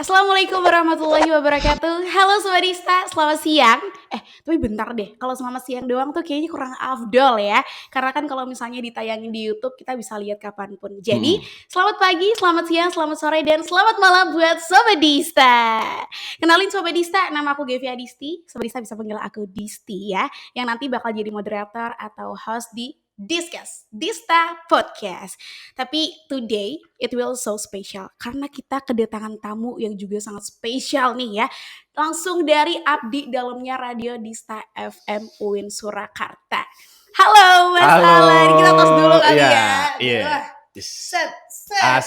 Assalamualaikum warahmatullahi wabarakatuh. Halo Sobat Dista, selamat siang. Tapi bentar deh, kalau selamat siang doang tuh kayaknya kurang afdol ya. Karena kan kalau misalnya ditayangin di YouTube, kita bisa lihat kapanpun. Jadi, Mhm. selamat pagi, selamat siang, selamat sore, dan selamat malam buat Sobat Dista. Kenalin Sobat Dista, nama aku Gevi Adisti. Sobat Dista bisa panggil aku Disti ya. Yang nanti bakal jadi moderator atau host di Discuss Dista Podcast. Tapi today it will so special karena kita kedatangan tamu yang juga sangat spesial nih ya. Langsung dari abdi dalamnya Radio Dista FM UIN Surakarta. Halo Mas Halo, Alan, kita tos dulu kali iya, ya. iya. Wah, Yes. set.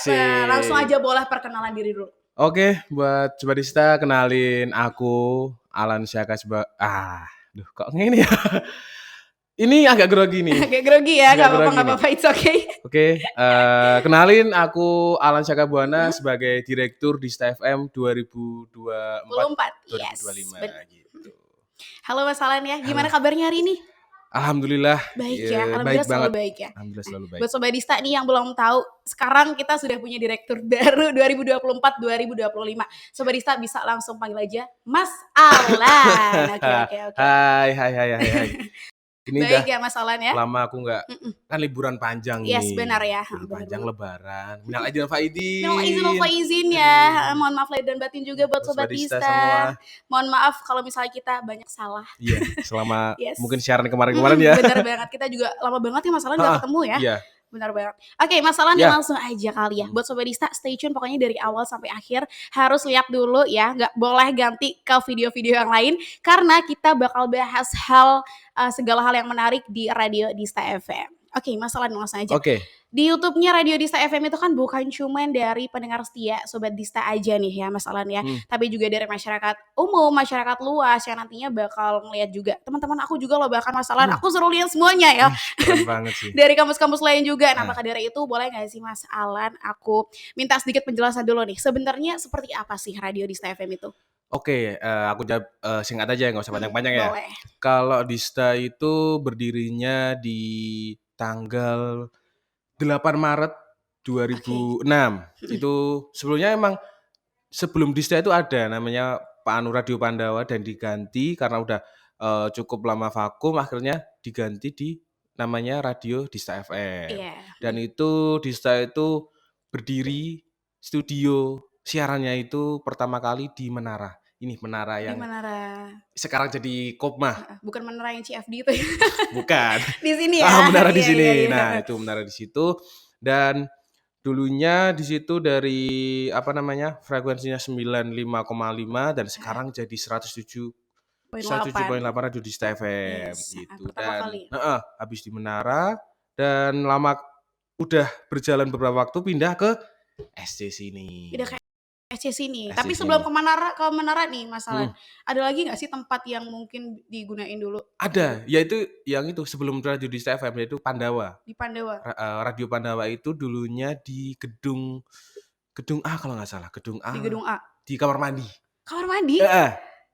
Nah, langsung Asik. aja boleh perkenalan diri dulu. Oke, buat Sobat Dista, kenalin aku Alan Syaka kok ngene ya? Ini agak grogi nih. Kayak grogi ya, Agak gak grogi nih. apa-apa, it's okay. Oke, kenalin aku Alan Syaka Buana sebagai Direktur Dista FM 24, 2024 yes. 2025 gitu. Halo Mas Alan ya, gimana Halo. kabarnya hari ini? Alhamdulillah, Baik ya, baik alhamdulillah selalu banget. baik ya. Alhamdulillah selalu baik. Buat Sobat Dista nih yang belum tahu, sekarang kita sudah punya direktur baru 2024-2025. Sobat Dista bisa langsung panggil aja Mas Alan. Oke. Hai. Ini udah Baik ya Mas Alan ya. lama aku nggak, kan liburan panjang nih. Yes, benar ya. Liburan Benar panjang banget. lebaran. Minal aidin wal faizin. Minal izin wal faizin ya. Mohon maaf lahir dan batin juga buat Sobat Dista Dista. semua. Mohon maaf kalau misalnya kita banyak salah. Iya, selama Yes. mungkin siaran kemarin-kemarin ya. Bener banget, kita juga lama banget ya Mas Alan gak ketemu ya. Iya. Benar banget. Oke, Mas Alan Ya. langsung aja kali ya. Buat Sobat Dista, stay tune pokoknya dari awal sampai akhir. Harus lihat dulu ya, nggak boleh ganti ke video-video yang lain. Karena kita bakal bahas segala hal yang menarik di Radio Dista FM. Oke, Mas Alan langsung aja. Oke. Di YouTube-nya Radio Dista FM itu kan bukan cuman dari pendengar setia Sobat Dista aja nih ya Mas Alan ya. Tapi juga dari masyarakat umum, masyarakat luas yang nantinya bakal ngeliat juga. Teman-teman aku juga loh bahkan Mas Alan, aku suruh lihat semuanya ya. Keren banget sih. Dari kampus-kampus lain juga. Nah, maka dari itu boleh gak sih Mas Alan aku minta sedikit penjelasan dulu nih. Sebenarnya seperti apa sih Radio Dista FM itu? Oke, aku jawab singkat aja, nggak usah panjang-panjang ya. Boleh. Kalau Dista itu berdirinya di tanggal 8 Maret 2006. Itu sebelumnya emang sebelum Dista itu ada namanya Pak Anu Radio Pandawa dan diganti karena udah cukup lama vakum, akhirnya diganti di namanya Radio Dista FM. Iya. Dan itu Dista itu berdiri studio siarannya itu pertama kali di Menara. Ini menara Di yang Menara. sekarang jadi Kopma. Bukan Menara yang CFD itu ya. Bukan. Di sini ya. Menara di sini. Iya. Nah, itu menara di situ. Dan dulunya di situ dari frekuensinya 95,5 dan sekarang jadi 107,8 Radio Dista FM gitu. Dan habis di Menara dan lama udah berjalan beberapa waktu pindah ke SC sini. Pindah ke SC sini. Tapi sebelum ke Menara nih Mas Alan, ada lagi nggak sih tempat yang mungkin digunain dulu? Ada, yaitu yang itu sebelum Radio Dista FM yaitu Pandawa. Di Pandawa. Radio Pandawa itu dulunya di gedung A kalau nggak salah, gedung A. Di gedung A. Di kamar mandi. Kamar mandi?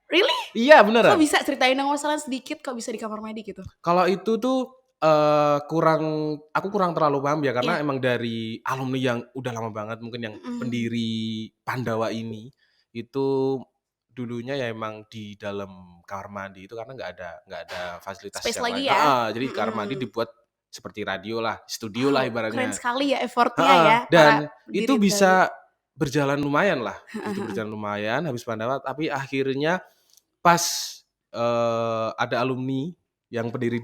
Really? Iya beneran. Kok bisa ceritain dong Mas Alan sedikit kok bisa di kamar mandi gitu? Kalau itu tuh aku kurang terlalu paham ya karena emang dari alumni yang udah lama banget mungkin yang pendiri Pandawa ini itu dulunya ya emang di dalam kamar mandi itu karena nggak ada fasilitas Space yang lagi lain. ya. Jadi kamar mandi dibuat seperti radio lah, studio lah ibaratnya. Keren sekali ya effortnya ya. Dan itu bisa berjalan lumayan lah. Itu berjalan lumayan habis Pandawa, tapi akhirnya pas ada alumni yang pendiri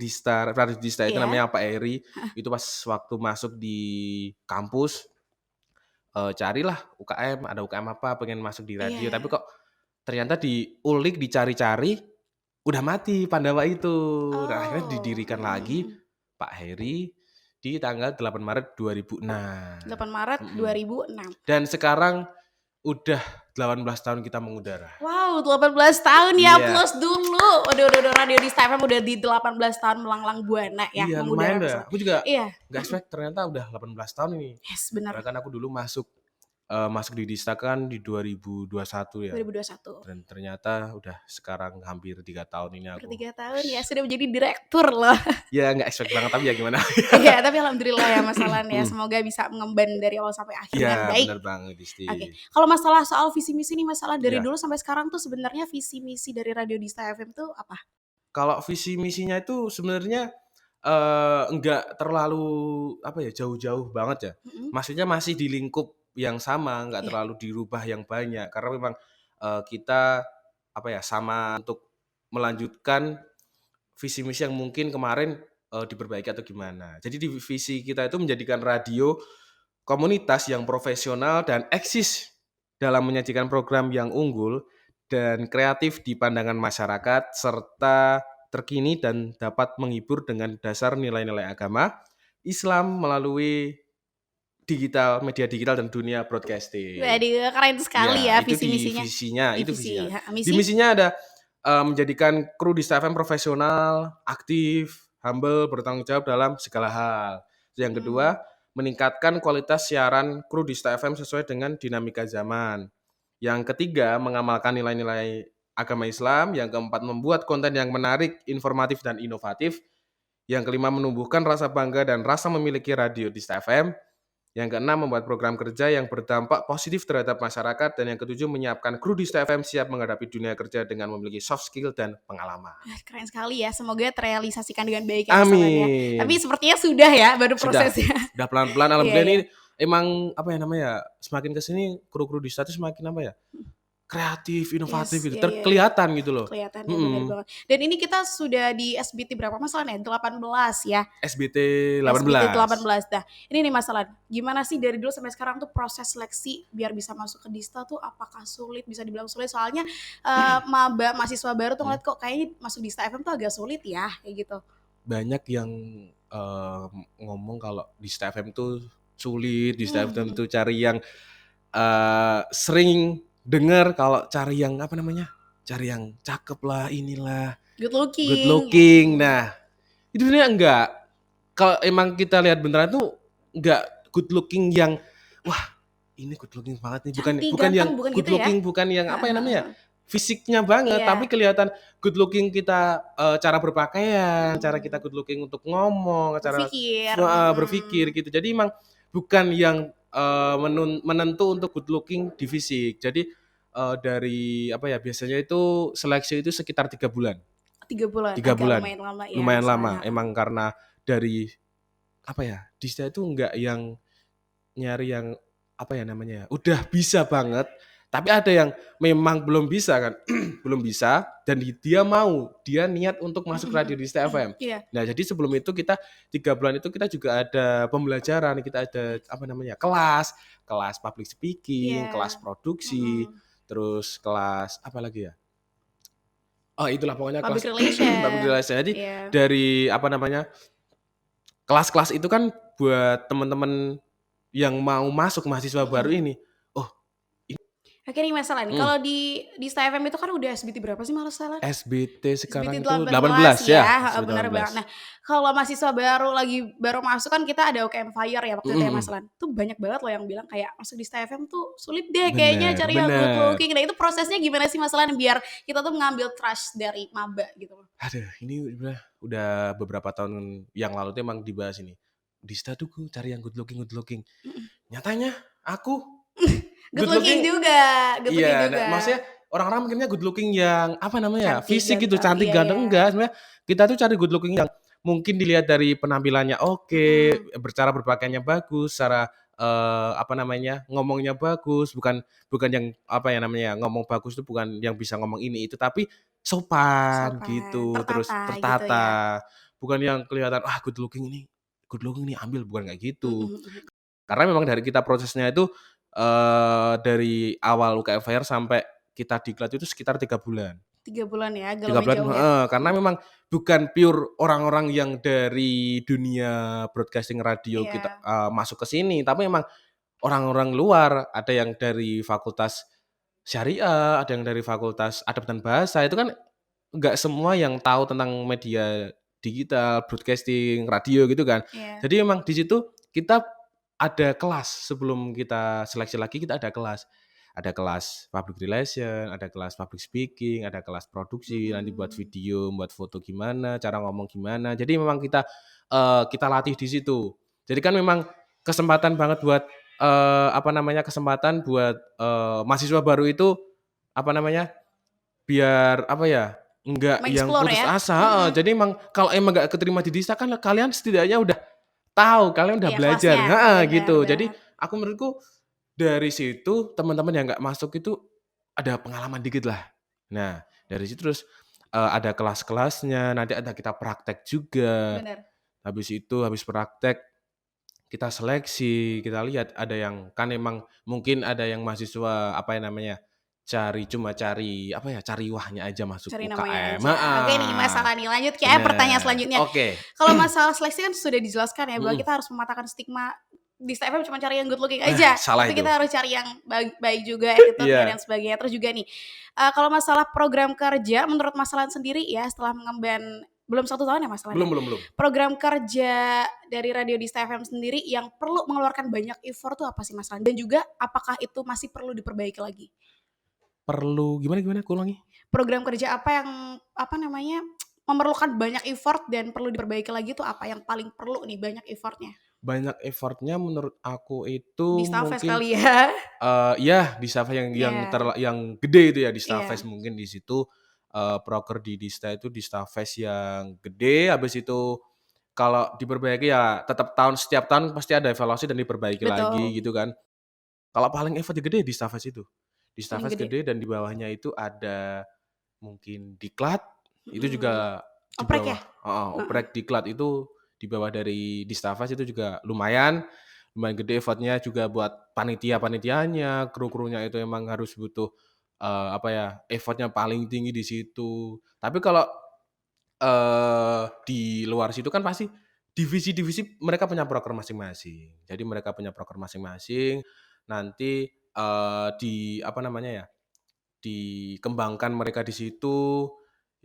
Radio Dista itu namanya Pak Eri. Itu pas waktu masuk di kampus carilah UKM, ada UKM apa pengen masuk di radio, tapi kok ternyata diulik, dicari-cari udah mati Pandawa itu. Dan akhirnya didirikan lagi Pak Heri di tanggal 8 Maret 2006. 8 Maret 2006. Dan sekarang udah 18 tahun kita mengudara. Wow, 18 tahun ya, plus dulu. Waduh, Radio Dista FM udah di 18 tahun melanglang buana ya. Iya, lumayan dah. Aku juga nggak expect ternyata udah 18 tahun ini. Yes, benar. Bahkan aku dulu masuk masuk di Dista kan di 2021 ya, 2021. dan ternyata udah sekarang hampir 3 tahun ini Per aku 3 tahun ya sudah menjadi direktur loh. ya nggak expect banget tapi ya gimana. Iya, tapi alhamdulillah ya Mas Alan ya, Mhm. semoga bisa mengemban dari awal sampai akhir Iya, dengan baik. bener banget Disti. Oke, kalau masalah soal visi misi nih Mas Alan, dari Iya. dulu sampai sekarang tuh sebenarnya visi misi dari Radio Dista FM tuh apa? Kalau visi misinya itu sebenarnya, enggak terlalu, apa ya, jauh-jauh banget ya. Mhm, Maksudnya masih di lingkup yang sama, nggak iya, terlalu dirubah yang banyak. Karena memang, kita, apa ya, sama untuk melanjutkan visi misi yang mungkin kemarin, diperbaiki atau gimana. Jadi di visi kita itu menjadikan radio komunitas yang profesional dan eksis dalam menyajikan program yang unggul dan kreatif di pandangan masyarakat, serta terkini dan dapat menghibur dengan dasar nilai-nilai agama, Islam melalui media digital dan dunia broadcasting. waduh keren sekali Ya, ya itu visi di misinya. visinya, itu Divisi visinya. heeh, Di misi? misinya ada, menjadikan kru di STFM profesional, aktif, humble, bertanggung jawab dalam segala hal. Yang Mhm, kedua, meningkatkan kualitas siaran kru di STFM sesuai dengan dinamika zaman. Yang ketiga, mengamalkan nilai-nilai agama Islam. Yang keempat, membuat konten yang menarik, informatif, dan inovatif. Yang kelima, menumbuhkan rasa bangga dan rasa memiliki radio di STFM. Yang keenam, membuat program kerja yang berdampak positif terhadap masyarakat. Dan yang ketujuh, menyiapkan kru di STFM siap menghadapi dunia kerja dengan memiliki soft skill dan pengalaman. wah keren sekali ya, semoga terrealisasikan dengan baik ya Mas Alan ya. Tapi Amin. sepertinya sudah ya, baru Sudah, prosesnya. sudah pelan-pelan Iya alhamdulillah iya. ini emang apa ya namanya, semakin ke sini kru-kru di status semakin apa ya, kreatif, inovatif Yes, gitu, iya iya iya. kelihatan gitu loh. Kelihatan ya, bener Mhm. banget. Dan ini kita sudah di SBT berapa Mas Alan ya? 18 ya? SBT SBT 18. 18. Nah, ini nih Mas Alan, gimana sih dari dulu sampai sekarang tuh proses seleksi biar bisa masuk ke Dista tuh apakah sulit? Bisa dibilang sulit soalnya, mahasiswa baru tuh Mhm. ngeliat kok kayaknya masuk Dista FM tuh agak sulit ya, kayak gitu. Banyak yang, ngomong kalau di Star FM tuh sulit, di Star FM Mhm. tuh cari yang, sering dengar kalau cari yang apa namanya, cari yang cakep lah, inilah, Good good looking, ya, looking. Nah, itu sebenarnya enggak. Kalau emang kita lihat beneran tuh enggak good looking yang, wah ini good looking banget nih, bukan cantik, bukan yang ganteng, bukan good gitu ya? looking, bukan yang apa Heeh ya heeh namanya, heeh. fisiknya banget, Iya, tapi kelihatan good looking kita, cara berpakaian, cara kita mhm. good looking untuk ngomong, cara Berpikir, berpikir mhm. gitu. Jadi emang bukan yang, menentu untuk good looking di fisik. Jadi, dari apa ya, biasanya itu seleksi itu sekitar 3 bulan. 3 bulan, 3 agak bulan, lumayan lama ya lumayan Mas Alan, lama. heeh. Emang karena dari apa ya, Dista itu enggak yang nyari yang apa ya namanya ya, udah bisa banget, tapi ada yang memang belum bisa kan, belum bisa dan dia mau, dia niat untuk Mhm masuk mhm. radio Dista FM. Iya, Nah, jadi sebelum itu kita 3 bulan itu kita juga ada pembelajaran, kita ada apa namanya, kelas, kelas public speaking, kelas iya, produksi, mhm. terus kelas apa lagi ya? Oh, itulah pokoknya Public kelas public relation, relation. Jadi iya. dari apa namanya, kelas-kelas itu kan buat teman-teman yang mau masuk mahasiswa baru Mhm. ini, oh Oke nih Mas Alan, mhm, kalau di Star FM itu kan udah SBT berapa sih Mas Alan? SBT SBT sekarang itu 18 18 ya? ya, heeh, SBT bener 18. banget. Nah, kalau mahasiswa baru masuk kan kita ada UKM Fire ya waktu Mhm itu ya Mas mhm. Alan. Tuh banyak banget loh yang bilang kayak masuk di Star FM tuh sulit deh kayaknya Bener cari yang good bener. looking. Nah itu prosesnya gimana sih Mas Alan biar kita tuh mengambil trust dari maba gitu loh? Aduh, ini udah beberapa tahun yang lalu tuh emang dibahas ini. Dista tuh cari yang good looking. Mhm. Nyatanya aku Good good looking looking juga good looking iya, nah juga. maksudnya orang-orang mikirnya good looking yang apa namanya, Cantik, fisik gitu, ganteng, cantik, iya iya. ganteng, enggak. Sebenarnya kita tuh cari good looking yang mungkin dilihat dari penampilannya oke, Mhm. berpakaiannya bagus, cara, apa namanya, ngomongnya bagus, bukan bukan yang apa ya namanya, ngomong bagus tuh bukan yang bisa ngomong ini itu, tapi sopan Sopan, gitu, terus tertata gitu ya. tertata. Bukan yang kelihatan, "Ah, good looking nih, ambil," bukan kayak Mhm gitu. mhm. Karena memang dari kita prosesnya itu, dari awal UKM Fire sampai kita diklat itu sekitar 3 bulan. 3 bulan ya, agak 3 lumayan bulan jauh ya? heeh, karena Mhm. memang bukan pure orang-orang yang dari dunia broadcasting radio kita, Iya. masuk ke sini, tapi memang orang-orang luar, ada yang dari fakultas syariah, ada yang dari fakultas adab dan bahasa, itu kan nggak semua yang tahu tentang media digital, broadcasting, radio gitu kan. Iya. Jadi memang di situ kita ada kelas sebelum kita seleksi lagi, kita ada kelas. Ada kelas public relation, ada kelas public speaking, ada kelas produksi, nanti buat video, buat foto gimana, cara ngomong gimana. Jadi memang kita latih di situ. Jadi kan memang kesempatan banget buat kesempatan buat mahasiswa baru itu apa namanya? Biar apa ya? Enggak yang Mengeksplor putus ya? asa, heeh. Jadi emang kalau emang nggak keterima di Dista kan kalian setidaknya udah tahu, kalian udah Iya, belajar, kelasnya, heeh, bener gitu. Jadi banget. aku menurutku dari situ teman-teman yang nggak masuk itu ada pengalaman dikit lah. Nah, dari situ terus ada kelas-kelasnya, nanti ada kita praktek juga. Bener. Habis itu, habis praktek kita seleksi, kita lihat ada yang kan emang mungkin ada yang mahasiswa apa ya namanya, cari apa ya, cari wahnya aja masuk Cari namanya UKM, aja. Oke nih heeh, masalah nih, lanjut ya pertanyaan bener, selanjutnya. oke. Kalau masalah seleksi kan sudah dijelaskan ya bahwa Mhm, kita harus mematahkan stigma di STFM cuma cari yang good looking aja, salah tapi itu. kita harus cari yang baik juga, attitude-nya dan Iya, sebagainya. Terus juga nih, kalau masalah program kerja menurut Mas Alan sendiri ya setelah mengemban belum 1 tahun ya Mas Alan ya? belum belum belum. Program kerja dari Radio Dista FM sendiri yang perlu mengeluarkan banyak effort tuh apa sih Mas Alan? Dan juga apakah itu masih perlu diperbaiki lagi? Perlu gimana gimana? Aku ulangi. Program kerja apa yang, apa namanya, memerlukan banyak effort dan perlu diperbaiki lagi tuh apa yang paling perlu nih banyak effort-nya? Banyak effort-nya menurut aku Di itu Stafes mungkin, kali ya? iya di Staffest Iya, yang gede itu ya, di Staffest iya, mungkin di situ, proker di Dista itu di Staffest yang gede, habis itu kalau diperbaiki ya tetap setiap tahun pasti ada evaluasi dan diperbaiki lagi betul, gitu kan. Kalau paling effort gede di Staffest itu. Di paling Staffest gede. gede dan di bawahnya itu ada mungkin Diklat, itu Mhm. juga di Oprek ya? bawah, heeh, Heeh. oprek Diklat itu di bawah dari Distafas itu juga lumayan, lumayan gede effort-nya juga buat panitia-panitianya, kru-krunya itu emang harus butuh, apa ya, effort-nya paling tinggi di situ. Tapi kalau, di luar situ kan pasti divisi-divisi mereka punya proker masing-masing. Jadi mereka punya proker masing-masing, nanti, apa namanya ya, dikembangkan mereka di situ,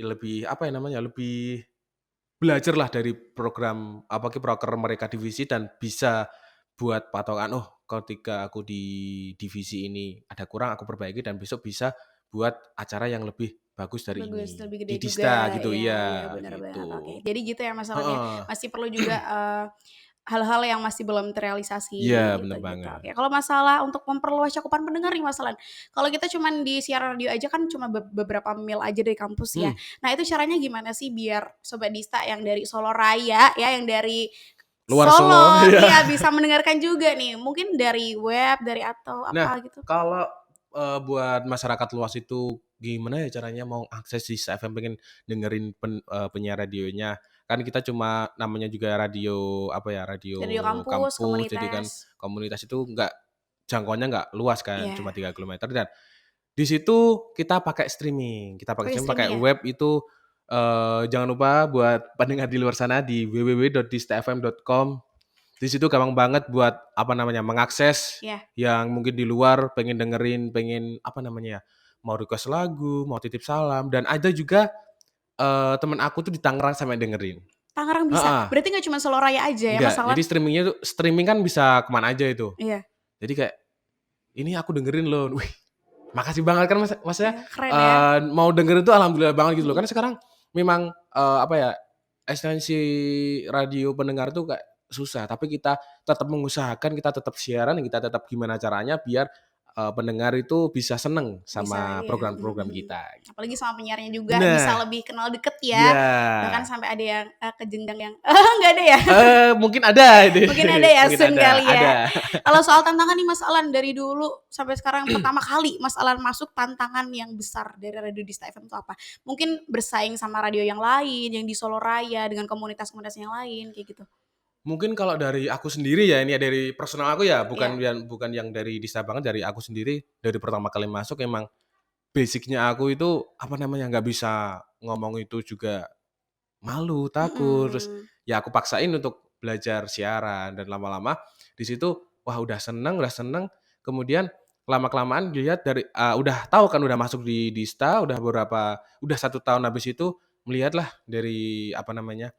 lebih apa ya namanya, lebih belajarlah dari program proker mereka divisi dan bisa buat patokan, "Oh, ketika aku di divisi ini ada kurang aku perbaiki dan besok bisa buat acara yang lebih bagus dari Bagus, ini." lebih Di gede Dista juga, gitu, iya iya, iya, benar benar, oke. gitu. Jadi gitu ya masalahnya, Heeh. masih perlu juga, hal-hal yang masih belum terrealisasi Iya, bener gitu-gitu. banget. Oke, kalau masalah untuk memperluas cakupan pendengar nih Mas Alan, kalau kita cuman di siaran radio aja kan cuma beberapa mil aja dari kampus ya. Mhm, Nah itu caranya gimana sih biar Sobat Dista yang dari Solo Raya ya, yang dari luar Solo, Solo iya. iya bisa mendengarkan juga nih, mungkin dari web, dari atau Nah, apa gitu? kalau, buat masyarakat luas itu gimana ya caranya mau akses di FM pengen dengerin penyiar radionya, kan kita cuma namanya juga radio, apa ya, radio Radio kampus, kampus, jadi kan komunitas, komunitas itu jangkauannya nggak luas kan, cuma iya. 3 kilometer dan di situ kita pakai Pakai streaming, pakai streaming ya? web itu, jangan lupa buat pendengar di luar sana di www.distafm.com. Di situ gampang banget buat, apa namanya, mengakses Iya. yang mungkin di luar pengen dengerin, pengen, apa namanya ya, mau request lagu, mau titip salam, dan ada juga, temen aku tuh di Tangerang sampai dengerin. Tangerang bisa? Heeh, Berarti nggak cuma Solo Raya aja ya Mas enggak, jadi Alan? streaming kan bisa ke mana aja itu. Iya, Jadi kayak, "Ini aku dengerin loh." Wih, makasih banget kan Masnya, iya, keren ya. mau denger itu alhamdulillah banget gitu loh. Mhm. Karena sekarang memang, apa ya, esensi radio pendengar tuh kayak susah, tapi kita tetap mengusahakan, kita tetap siaran, kita tetap gimana caranya biar, pendengar itu bisa seneng Bisa sama iya, mhm program-program mhm. kita. Apalagi sama penyiarnya juga bisa Nah, lebih kenal deket ya, iya, bahkan sampai ada yang, ke jenjang yang nggak ada ya? mungkin ada ini, Mungkin ada ya, mungkin soon kali ya. ada. Kalau soal tantangan nih Mas Alan, dari dulu sampai sekarang pertama kali Mas Alan masuk tantangan yang besar dari Radio Dista FM itu apa? Mungkin bersaing sama radio yang lain, yang di Solo Raya, dengan komunitas-komunitas yang lain, kayak gitu? Mungkin kalau dari aku sendiri ya, ini ya dari personal aku ya, Iya, bukan yang dari Dista banget, dari aku sendiri, dari pertama kali masuk emang basic-nya aku itu, apa namanya, nggak bisa ngomong itu juga malu, takut, terus mhm. ya aku paksain untuk belajar siaran dan lama-lama di situ, wah udah seneng, kemudian lama-kelamaan dilihat dari udah tahu kan udah masuk di Dista, udah 1 tahun habis itu melihatlah dari, apa namanya,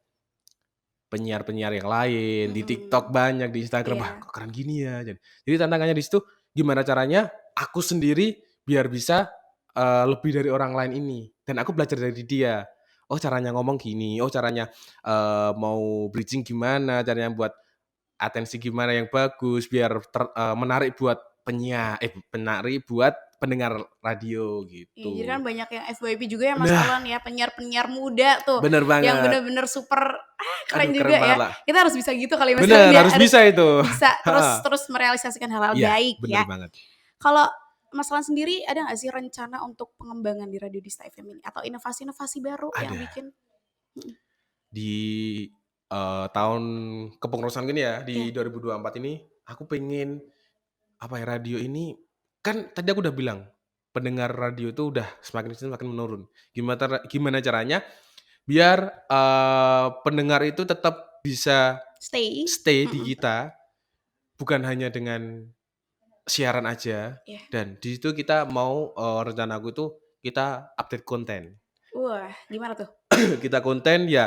penyiar-penyiar yang lain, di TikTok Mhm. banyak, di Instagram, wah Iya. kok keren gini ya. Jadi tantangannya di situ gimana caranya aku sendiri biar bisa, lebih dari orang lain ini, dan aku belajar dari dia. Oh caranya ngomong gini, oh caranya, mau bridging gimana, caranya buat atensi gimana yang bagus biar menarik buat menarik buat pendengar radio Iya, jadi kan gitu. banyak yang FYP juga ya Mas Nah, Alan ya, penyiar-penyiar muda tuh, bener yang banget. bener-bener super, keren Aduh juga keren ya. banget lah. Kita harus bisa gitu kali Mas Alan Bener, biar harus bisa itu. bisa Heeh. terus terus merealisasikan hal-hal Iya, baik bener ya. banget. Kalau Mas Alan sendiri ada nggak sih rencana untuk pengembangan di Radio Dista FM ini? Atau inovasi-inovasi baru yang Ada. bikin mhm, Di, tahun kepengurusan gini ya, iya, di 2024 ini, aku pengen, apa ya, radio ini kan tadi aku udah bilang, pendengar radio itu udah semakin kesini semakin menurun. Gimana caranya biar, pendengar itu tetap bisa stay, stay di mhm, kita, bukan hanya dengan siaran aja, iya. dan di situ kita mau, rencanaku itu kita update konten. Wah, gimana tuh? Kita konten ya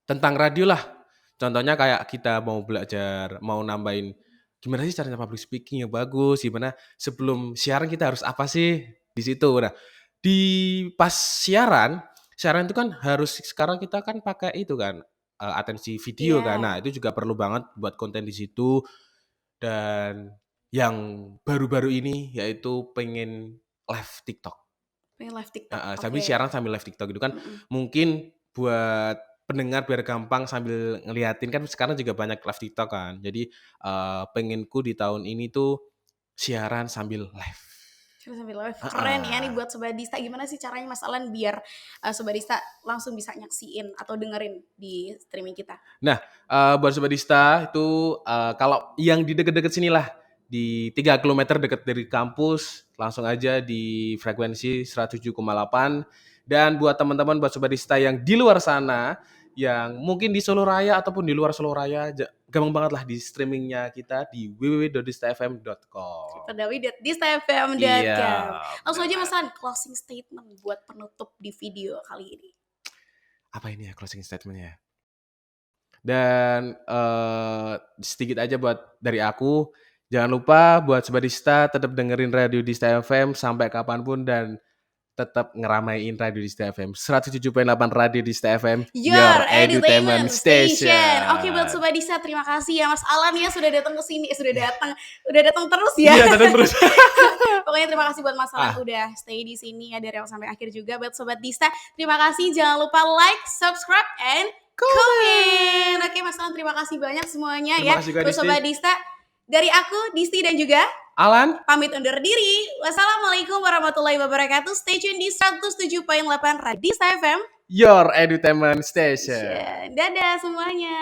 tentang radio lah. Contohnya kayak kita mau belajar, mau nambahin gimana sih caranya public speaking yang bagus, gimana sebelum siaran kita harus apa sih di situ. Nah, di pas siaran itu kan harus sekarang kita kan pakai itu kan, atensi video kan. Iya, Nah, itu juga perlu banget buat konten di situ dan yang baru-baru ini yaitu pengen live TikTok. pengen live TikTok, Heeh, oke, siaran sambil live TikTok gitu kan mhm. mungkin buat pendengar biar gampang sambil ngeliatin kan sekarang juga banyak live TikTok kan. Jadi, pengenku di tahun ini tuh siaran sambil live. Terus sambil live, keren ya nih Heeh. buat Sobat Dista. Gimana sih caranya Mas Alan biar, Sobat Dista langsung bisa nyaksiin atau dengerin di streaming kita? Nah, buat Sobat Dista itu, kalau yang di deket-deket sini lah, di 3 kilometer deket dari kampus, langsung aja di frekuensi 107,8 dan buat teman-teman, buat Sobat Dista yang di luar sana, yang mungkin di Solo Raya ataupun di luar Solo Raya, gampang banget lah di streaming-nya kita di www.distafm.com. www.distafm.com. Iya, Langsung bener aja Mas banget. Alan, closing statement buat penutup di video kali ini. Apa ini ya closing statement-nya? Dan, sedikit aja buat dari aku, jangan lupa buat Sobat Dista tetap dengerin Radio Dista FM sampai kapan pun dan tetap ngeramein Radio Dista FM. 107,8 Radio Dista FM, Your your edutainment Entertainment Station. Oke buat station. Sobat Dista, terima kasih ya Mas Alan ya sudah datang ke sini. Udah datang terus ya. Iya, tetap terus. Pokoknya terima kasih buat Mas Alan Ah, udah stay di sini ya dari awal sampai akhir juga. Buat Sobat Dista, terima kasih. Jangan lupa like, subscribe, and comment. Oke Mas Alan, terima kasih banyak semuanya terima ya. kasih Kak Buat Disti. Sobat Dista, dari aku, Disti dan juga Alan, pamit undur diri. Wassalamualaikum warahmatullahi wabarakatuh. Stay tune di 107,8 Radista FM. your edutainment station. Dadah semuanya.